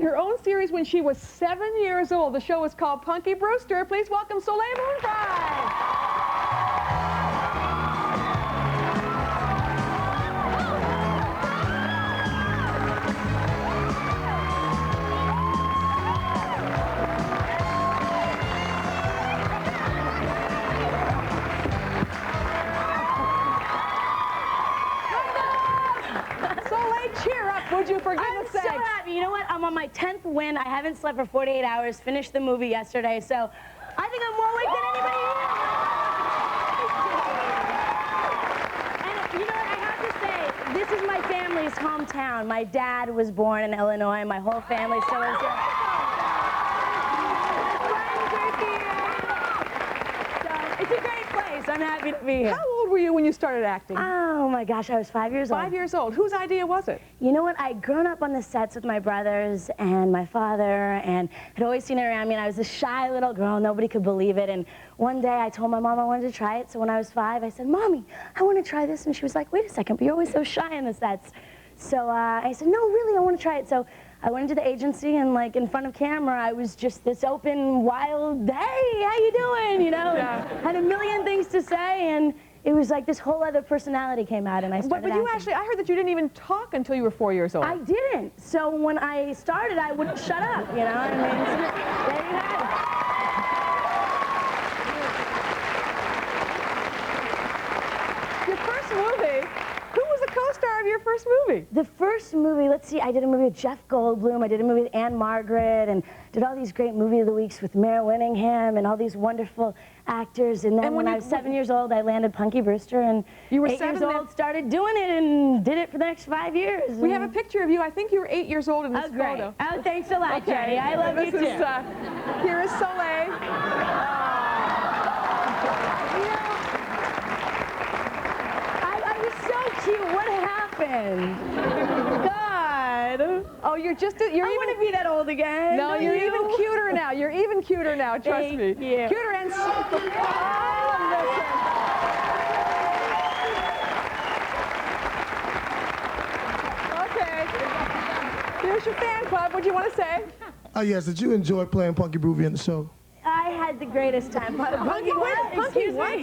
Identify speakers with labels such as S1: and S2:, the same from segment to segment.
S1: her own series when she was 7 years old. The show is called Punky Brewster. Please welcome Soleil Moon Frye. Cheer up, would you, for goodness sakes?
S2: I'm so happy. You know what? I'm on my 10th win. I haven't slept for 48 hours, finished the movie yesterday, so I think I'm more awake than anybody here. And you know what? I have to say, this is my family's hometown. My dad was born in Illinois. My whole family still is here. It's a great place. I'm happy to be here.
S1: How old were you when you started acting?
S2: Oh my gosh, I was 5 years old.
S1: 5 years old. Whose idea was it?
S2: You know what? I'd grown up on the sets with my brothers and my father and had always seen it around me, and I was a shy little girl. Nobody could believe it. And one day I told my mom I wanted to try it. So when I was 5, I said, "Mommy, I want to try this." And she was like, "Wait a second, but you're always so shy in the sets." So I said, "No, really, I want to try it." So I went into the agency, and like in front of camera, I was just this open, wild, "Hey, how you doing?" You know, had a million things to say, and it was like this whole other personality came out, and I started
S1: But you
S2: acting.
S1: actually, I heard that you didn't even talk until you were 4 years old.
S2: I didn't. So when I started, I wouldn't shut up, you know? I mean, there you have
S1: it. Your first movie, who was the co-star of your first movie?
S2: The first movie, let's see, I did a movie with Jeff Goldblum, I did a movie with Anne Margaret, and did all these great movie of the weeks with Mare Winningham and all these wonderful actors. And then when I was 7 years old, I landed Punky Brewster, and
S1: you were
S2: 8 years
S1: 7
S2: old, started doing it, and did it for the next 5 years.
S1: We have a picture of you. I think you were 8 years old in this photo.
S2: Oh, thanks a lot, Jerry. I love you too.
S1: Here is Soleil.
S2: I was so cute. What happened? God.
S1: Oh, you're just, you're
S2: I
S1: even...
S2: want to be that old again.
S1: No, you're even cuter now. You're even cuter now, trust me.
S2: Thank you.
S1: Cuter and... Okay. Here's your fan club. What do you want to say?
S3: Yes, did you enjoy playing Punky Brewster in the show?
S2: I had the greatest time. Punky what?
S1: Punky what?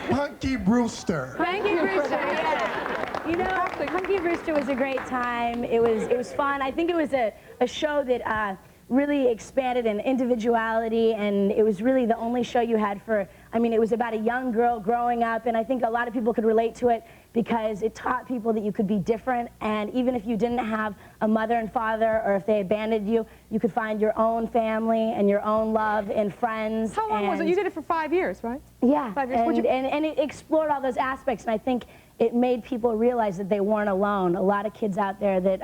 S3: Punky Brewster.
S2: Punky Brewster, yeah. You know, Punky Brewster was a great time. It was fun. I think it was a show that really expanded in individuality, and it was really the only show you had for, I mean, it was about a young girl growing up, and I think a lot of people could relate to it because it taught people that you could be different, and even if you didn't have a mother and father, or if they abandoned you, you could find your own family and your own love and friends.
S1: How long was it? You did it for 5 years, right?
S2: Yeah,
S1: 5 years.
S2: And it explored all those aspects, and I think it made people realize that they weren't alone. A lot of kids out there that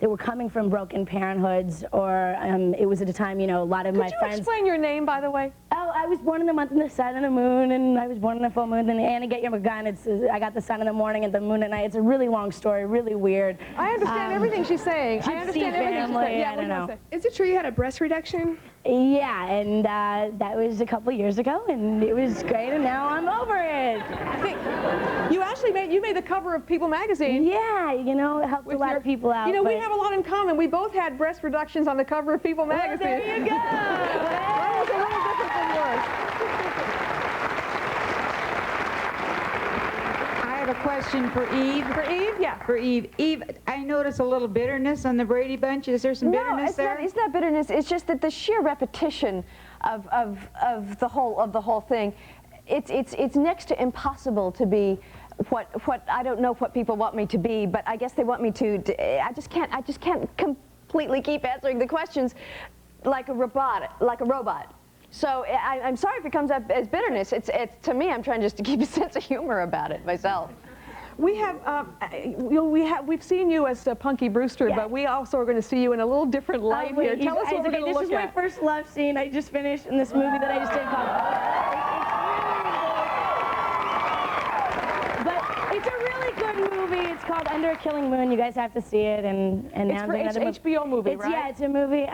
S2: that were coming from broken parenthoods, or it was at a time, you know, a lot of my friends...
S1: Could you explain your name, by the way?
S2: Oh, I was born in the month and the sun and the moon, and I was born in the full moon, and Anna, get your gun. I got the sun in the morning and the moon at night. It's a really long story, really weird.
S1: I understand everything she's saying. I understand everything she's saying. Yeah,
S2: I don't know.
S4: Is it true you had a breast reduction?
S2: Yeah, and that was a couple years ago, and it was great, and now I'm over it.
S1: I think you actually made the cover of People magazine.
S2: Yeah, you know, it helped a lot of people out.
S1: You know, we have a lot in common. We both had breast reductions on the cover of People magazine.
S2: Well, there you go.
S1: Mine was a little different than yours.
S5: I have a question for Eve.
S1: For Eve? Yeah.
S5: For Eve. Eve, I notice a little bitterness on the Brady Bunch. Is there some bitterness there?
S6: No, it's not bitterness. It's just that the sheer repetition of the whole thing, it's next to impossible to be what I don't know what people want me to be, but I guess they want me to. I just can't completely keep answering the questions like a robot. So I'm sorry if it comes up as bitterness. It's to me, I'm trying just to keep a sense of humor about it myself.
S1: We have, we've seen you as Punky Brewster,
S2: Yeah.
S1: but we also are going to see you in a little different light here. Tell us what we're going to look at.
S2: This is my first love scene I just finished in this movie that I just did called. But it's a really good movie. It's called Under a Killing Moon. You guys have to see it. And
S1: It's
S2: now I'm
S1: for
S2: doing another
S1: HBO movie, right?
S2: Yeah, it's a movie.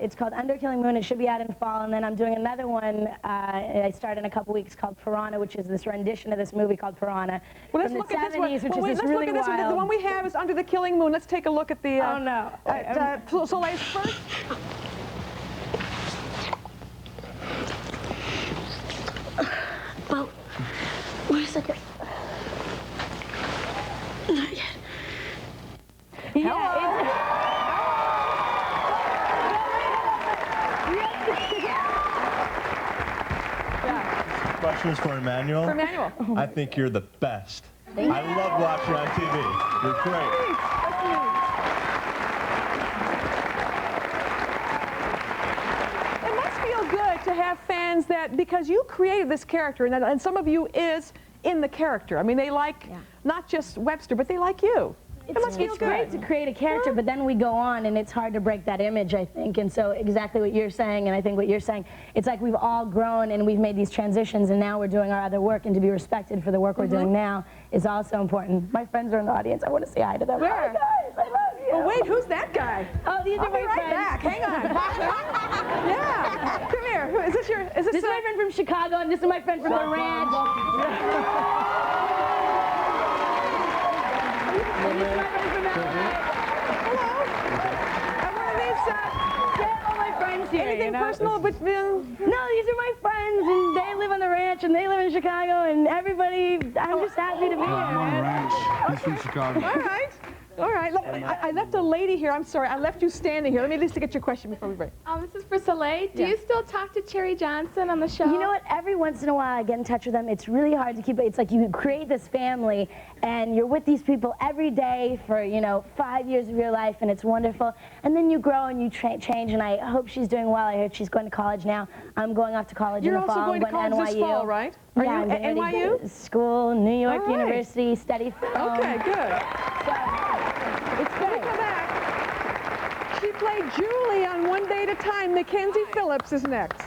S2: It's called Under a Killing Moon. It should be out in fall. And then I'm doing another one. I start in a couple weeks called Piranha, which is this rendition of this movie called Piranha
S1: Well,
S2: from the 70s, which is
S1: let's
S2: this really
S1: look at this one. The
S2: wild.
S1: one we have is Under the Killing Moon. Let's take a look at the.
S2: Oh no!
S1: Soleil's first.
S2: Well, wait a second. Not yet.
S7: Question is for Emmanuel.
S1: For Emmanuel.
S7: I think you're the best. I love watching you on TV. You're great.
S1: It must feel good to have fans that, because you created this character, and some of you is in the character. I mean, they like not just Webster, but they like you. It must feel
S2: It's
S1: good.
S2: great to create a character, but then we go on, and it's hard to break that image, I think. And so exactly what you're saying, and I think what you're saying, it's like we've all grown, and we've made these transitions, and now we're doing our other work, and to be respected for the work we're doing now is also important. My friends are in the audience. I want to say hi to them.
S1: Where?
S2: Hi, guys. I love you.
S1: Oh, wait, who's that guy?
S2: Oh, these are
S1: I'll
S2: my
S1: be right
S2: friends.
S1: back. Hang on. Yeah. Come here. Is this your? Is
S2: This is my friend from Chicago, and this is my friend from the ranch. And this is my friend from LA. Get all my friends here.
S1: Anything
S2: you know?
S1: personal, but
S2: No, these are my friends, and they live on the ranch, and they live in Chicago, and everybody. I'm just happy to be here.
S8: I'm on the
S2: Man.
S8: ranch. He's from Chicago.
S1: all right. All right. Look, I left a lady here. I'm sorry. I left you standing here. Let me at least get your question before we break.
S4: This is for Soleil. Do you still talk to Cherry Johnson on the show?
S2: You know what? Every once in a while, I get in touch with them. It's really hard to keep it. It's like you create this family, and you're with these people every day for 5 years of your life, and it's wonderful. And then you grow and you change. And I hope she's doing well. I heard she's going to college now. I'm going off to college
S1: You're
S2: in the fall.
S1: also going to
S2: I'm
S1: college
S2: NYU.
S1: this fall, right? Are
S2: Yeah,
S1: you
S2: I'm
S1: at
S2: getting ready to
S1: NYU?
S2: go to School, New York
S1: All right.
S2: University, study film.
S1: Okay, good.
S2: It's
S1: When we
S2: great.
S1: come back, she played Julie on One Day at a Time. Mackenzie Phillips is next.